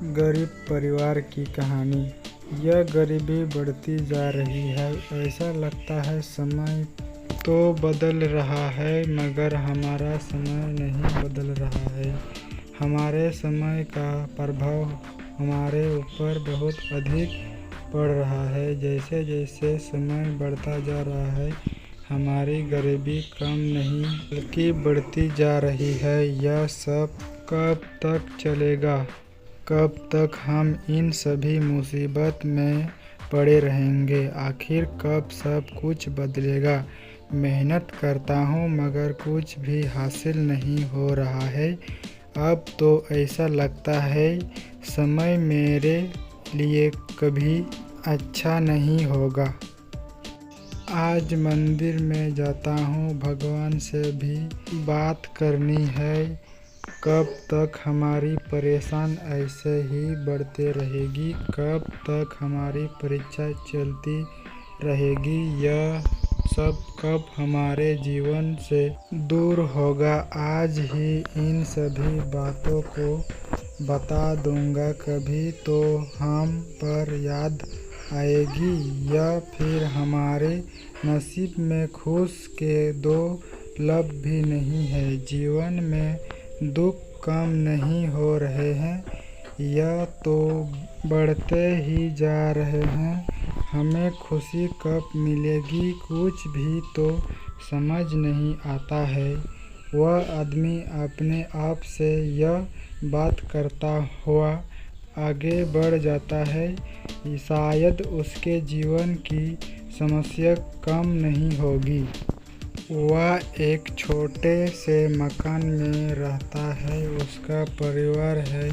गरीब परिवार की कहानी। यह गरीबी बढ़ती जा रही है। ऐसा लगता है समय तो बदल रहा है मगर हमारा समय नहीं बदल रहा है। हमारे समय का प्रभाव हमारे ऊपर बहुत अधिक पड़ रहा है। जैसे जैसे समय बढ़ता जा रहा है हमारी गरीबी कम नहीं बल्कि बढ़ती जा रही है। यह सब कब तक चलेगा? कब तक हम इन सभी मुसीबत में पड़े रहेंगे? आखिर कब सब कुछ बदलेगा? मेहनत करता हूँ मगर कुछ भी हासिल नहीं हो रहा है। अब तो ऐसा लगता है समय मेरे लिए कभी अच्छा नहीं होगा। आज मंदिर में जाता हूँ, भगवान से भी बात करनी है। कब तक हमारी परेशानी ऐसे ही बढ़ते रहेगी? कब तक हमारी परीक्षा चलती रहेगी? यह सब कब हमारे जीवन से दूर होगा? आज ही इन सभी बातों को बता दूंगा, कभी तो हम पर याद आएगी या फिर हमारे नसीब में खुश के दो लब भी नहीं है। जीवन में दुख कम नहीं हो रहे हैं, यह तो बढ़ते ही जा रहे हैं। हमें खुशी कब मिलेगी कुछ भी तो समझ नहीं आता है। वह आदमी अपने आप से यह बात करता हुआ आगे बढ़ जाता है। शायद उसके जीवन की समस्या कम नहीं होगी। वह एक छोटे से मकान में रहता है, उसका परिवार है।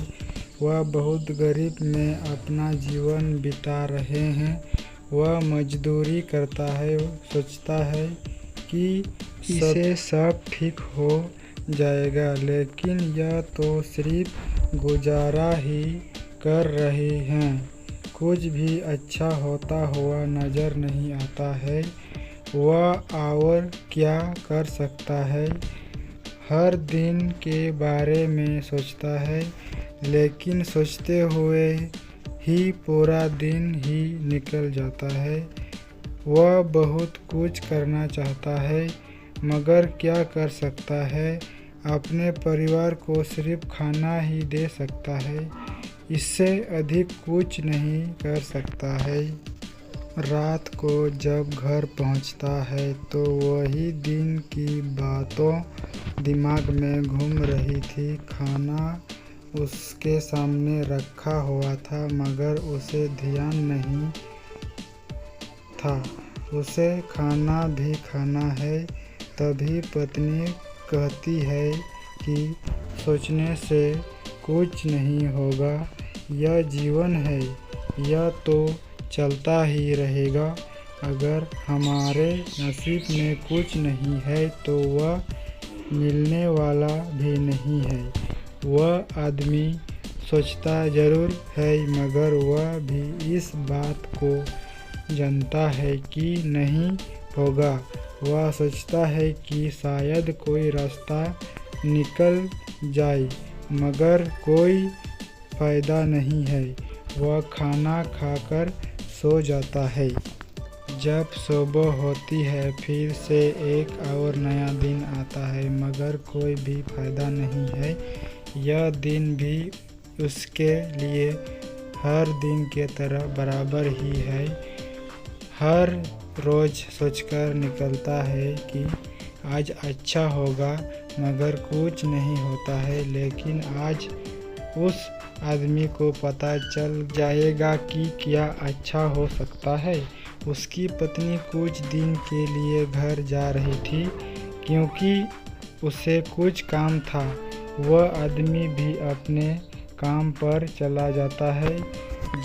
वह बहुत गरीब में अपना जीवन बिता रहे हैं। वह मजदूरी करता है, सोचता है कि इसे सब ठीक हो जाएगा, लेकिन यह तो सिर्फ गुजारा ही कर रहे हैं। कुछ भी अच्छा होता हुआ नजर नहीं आता है। वह और क्या कर सकता है? हर दिन के बारे में सोचता है, लेकिन सोचते हुए ही पूरा दिन ही निकल जाता है। वह बहुत कुछ करना चाहता है मगर क्या कर सकता है? अपने परिवार को सिर्फ खाना ही दे सकता है, इससे अधिक कुछ नहीं कर सकता है। रात को जब घर पहुंचता है तो वही दिन की बातों दिमाग में घूम रही थी। खाना उसके सामने रखा हुआ था मगर उसे ध्यान नहीं था उसे खाना भी खाना है। तभी पत्नी कहती है कि सोचने से कुछ नहीं होगा, यह जीवन है, यह तो चलता ही रहेगा। अगर हमारे नसीब में कुछ नहीं है तो वह मिलने वाला भी नहीं है। वह आदमी सोचता जरूर है मगर वह भी इस बात को जानता है कि नहीं होगा। वह सोचता है कि शायद कोई रास्ता निकल जाए मगर कोई फायदा नहीं है। वह खाना खाकर सो जाता है। जब सुबह होती है फिर से एक और नया दिन आता है मगर कोई भी फायदा नहीं है। यह दिन भी उसके लिए हर दिन के तरह बराबर ही है। हर रोज़ सोचकर निकलता है कि आज अच्छा होगा मगर कुछ नहीं होता है। लेकिन आज उस आदमी को पता चल जाएगा कि क्या अच्छा हो सकता है। उसकी पत्नी कुछ दिन के लिए घर जा रही थी क्योंकि उसे कुछ काम था। वह आदमी भी अपने काम पर चला जाता है।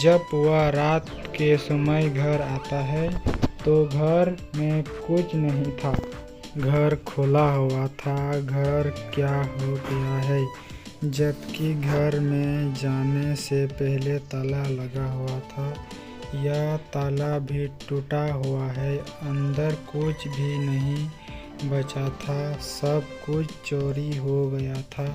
जब वह रात के समय घर आता है तो घर में कुछ नहीं था। घर खुला हुआ था। घर क्या हो गया है? जबकि घर में जाने से पहले ताला लगा हुआ था। यह ताला भी टूटा हुआ है। अंदर कुछ भी नहीं बचा था, सब कुछ चोरी हो गया था।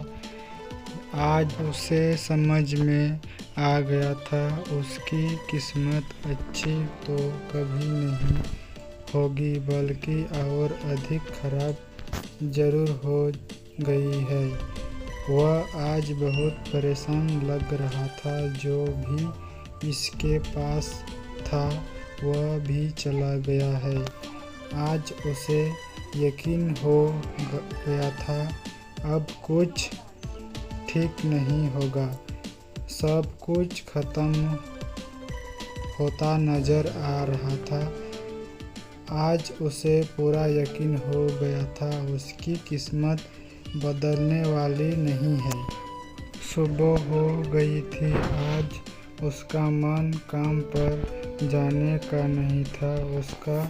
आज उसे समझ में आ गया था उसकी किस्मत अच्छी तो कभी नहीं होगी बल्कि और अधिक खराब जरूर हो गई है। वह आज बहुत परेशान लग रहा था। जो भी इसके पास था वह भी चला गया है। आज उसे यकीन हो गया था अब कुछ ठीक नहीं होगा। सब कुछ खत्म होता नजर आ रहा था। आज उसे पूरा यकीन हो गया था उसकी किस्मत बदलने वाली नहीं है। सुबह हो गई थी। आज उसका मन काम पर जाने का नहीं था। उसका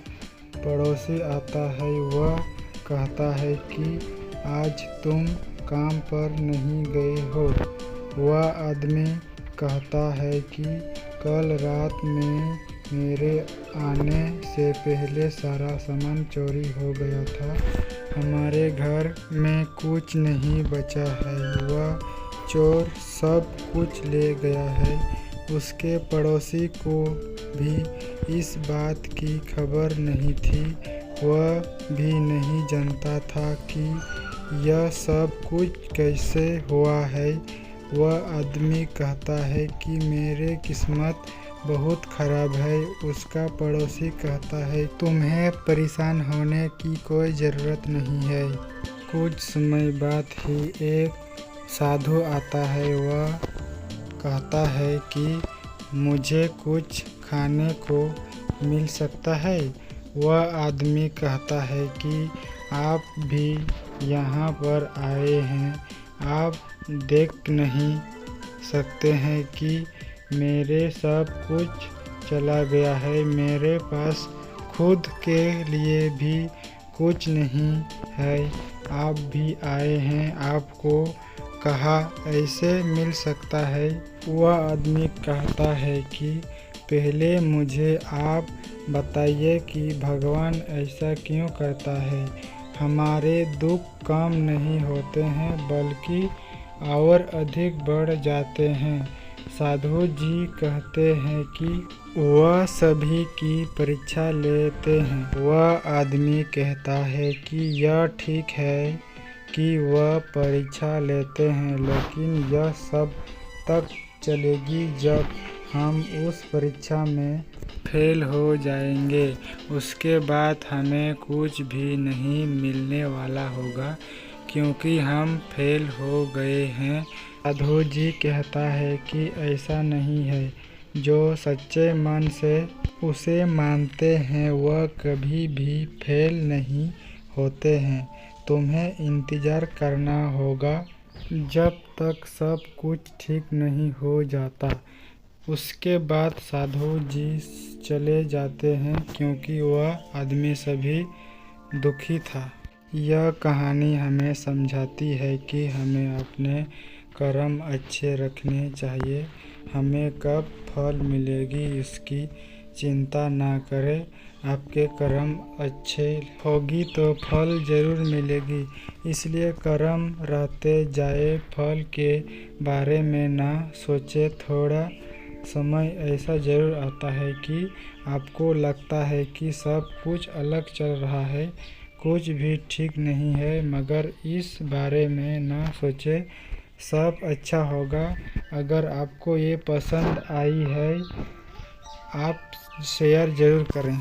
पड़ोसी आता है। वह कहता है कि आज तुम काम पर नहीं गए हो। वह आदमी कहता है कि कल रात में मेरे आने से पहले सारा सामान चोरी हो गया था। हमारे घर में कुछ नहीं बचा है। वह चोर सब कुछ ले गया है। उसके पड़ोसी को भी इस बात की खबर नहीं थी। वह भी नहीं जानता था कि यह सब कुछ कैसे हुआ है। वह आदमी कहता है कि मेरी किस्मत बहुत ख़राब है। उसका पड़ोसी कहता है तुम्हें परेशान होने की कोई ज़रूरत नहीं है। कुछ समय बाद ही एक साधु आता है। वह कहता है कि मुझे कुछ खाने को मिल सकता है। वह आदमी कहता है कि आप भी यहाँ पर आए हैं। आप देख नहीं सकते हैं कि मेरे सब कुछ चला गया है। मेरे पास खुद के लिए भी कुछ नहीं है। आप भी आए हैं। आपको कहाँ ऐसे मिल सकता है। वह आदमी कहता है कि पहले मुझे आप बताइए कि भगवान ऐसा क्यों करता है। हमारे दुख कम नहीं होते हैं बल्कि और अधिक बढ़ जाते हैं। साधु जी कहते हैं कि वह सभी की परीक्षा लेते हैं। वह आदमी कहता है कि यह ठीक है कि वह परीक्षा लेते हैं लेकिन यह सब तक चलेगी जब हम उस परीक्षा में फेल हो जाएंगे। उसके बाद हमें कुछ भी नहीं मिलने वाला होगा क्योंकि हम फेल हो गए हैं। साधु जी कहता है कि ऐसा नहीं है। जो सच्चे मन से उसे मानते हैं वह कभी भी फेल नहीं होते हैं। तुम्हें इंतज़ार करना होगा जब तक सब कुछ ठीक नहीं हो जाता। उसके बाद साधु जी चले जाते हैं क्योंकि वह आदमी सभी दुखी था। यह कहानी हमें समझाती है कि हमें अपने कर्म अच्छे रखने चाहिए। हमें कब फल मिलेगी इसकी चिंता ना करें। आपके कर्म अच्छे होगी तो फल ज़रूर मिलेगी। इसलिए कर्म रहते जाए फल के बारे में ना सोचे। थोड़ा समय ऐसा ज़रूर आता है कि आपको लगता है कि सब कुछ अलग चल रहा है कुछ भी ठीक नहीं है मगर इस बारे में ना सोचे सब अच्छा होगा। अगर आपको ये पसंद आई है आप शेयर ज़रूर करें।